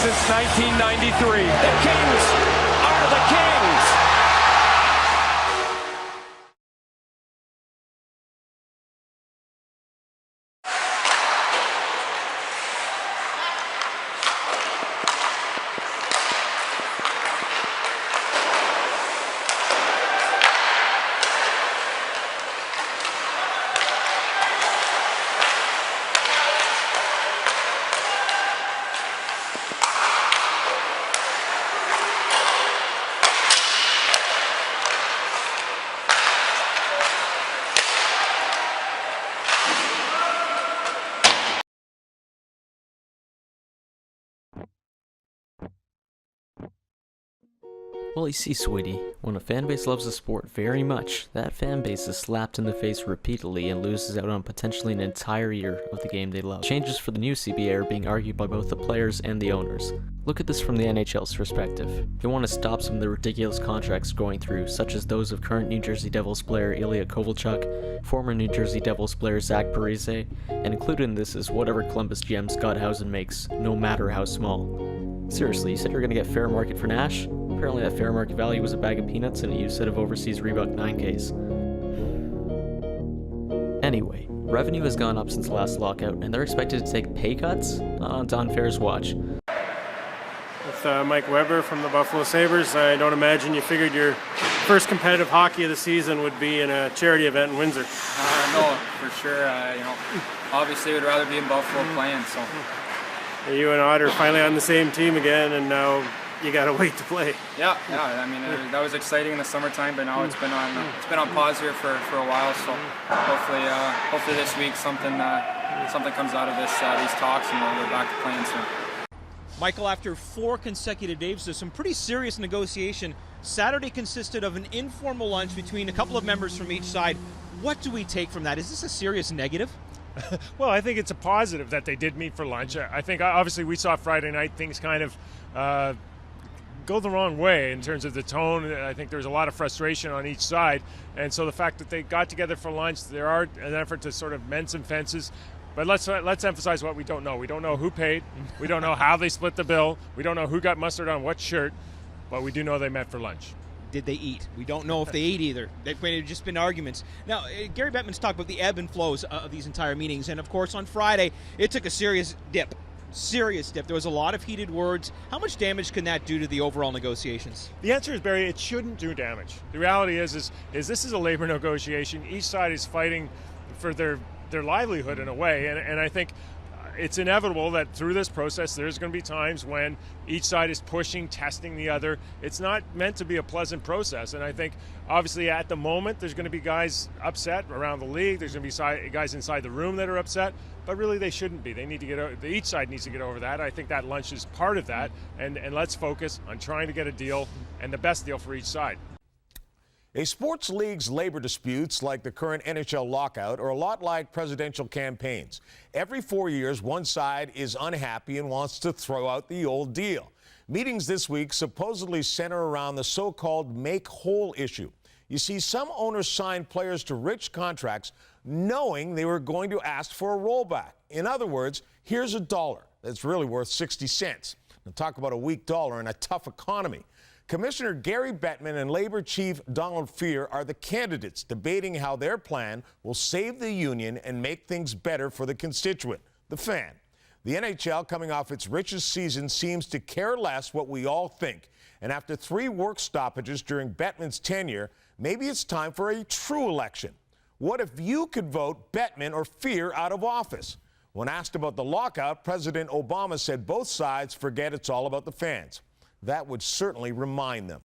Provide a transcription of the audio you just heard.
since 1993. The Kings are the Kings. Well, you see, sweetie, when a fan base loves a sport very much, that fan base is slapped in the face repeatedly and loses out on potentially an entire year of the game they love. Changes for the new CBA are being argued by both the players and the owners. Look at this from the NHL's perspective. They want to stop some of the ridiculous contracts going through, such as those of current New Jersey Devils player Ilya Kovalchuk, former New Jersey Devils player Zach Parise, and included in this is whatever Columbus GM Scott Housen makes, no matter how small. Seriously, you said you were going to get fair market for Nash? Apparently that fair market value was a bag of peanuts and a used set of overseas Reebok 9Ks. Anyway, revenue has gone up since the last lockout, and they're expected to take pay cuts on Don Fair's watch. With Mike Weber from the Buffalo Sabres, I don't imagine you figured your first competitive hockey of the season would be in a charity event in Windsor. No, for sure. Obviously would rather be in Buffalo playing, so. You and Otter finally on the same team again, and now you got to wait to play. Yeah. I mean, that was exciting in the summertime, but now it's been on pause here for a while. So hopefully this week something comes out of these talks, and we're back to playing soon. Michael, after 4 consecutive days, there's some pretty serious negotiation. Saturday consisted of an informal lunch between a couple of members from each side. What do we take from that? Is this a serious negative? Well, I think it's a positive that they did meet for lunch. I think obviously we saw Friday night things kind of go the wrong way in terms of the tone. I think there was a lot of frustration on each side, and so the fact that they got together for lunch, there are an effort to sort of mend some fences. But let's emphasize what we don't know. We don't know who paid. We don't know how they split the bill. We don't know who got mustard on what shirt, but we do know they met for lunch. Did they eat? We don't know if they ate either. They've just been arguments. Now, Gary Bettman's talked about the ebb and flows of these entire meetings, and of course on Friday, it took a serious dip. There was a lot of heated words. How much damage can that do to the overall negotiations? The answer is, Barry, it shouldn't do damage. The reality is this is a labor negotiation. Each side is fighting for their livelihood in a way, and I think it's inevitable that through this process there's going to be times when each side is pushing, testing the other. It's not meant to be a pleasant process, and I think obviously at the moment there's going to be guys upset around the league. There's going to be guys inside the room that are upset, but really they shouldn't be. They need to get over, each side needs to get over that. I think that lunch is part of that, and let's focus on trying to get a deal and the best deal for each side. A sports league's labor disputes, like the current NHL lockout, are a lot like presidential campaigns. Every 4 years, one side is unhappy and wants to throw out the old deal. Meetings this week supposedly center around the so-called make-whole issue. You see, some owners signed players to rich contracts knowing they were going to ask for a rollback. In other words, here's $1 that's really worth 60 cents. Now talk about a weak dollar in a tough economy. Commissioner Gary Bettman and Labor Chief Donald Fehr are the candidates debating how their plan will save the union and make things better for the constituent, the fan. The NHL, coming off its richest season, seems to care less what we all think. And after 3 work stoppages during Bettman's tenure, maybe it's time for a true election. What if you could vote Bettman or Fehr out of office? When asked about the lockout, President Obama said both sides forget it's all about the fans. That would certainly remind them.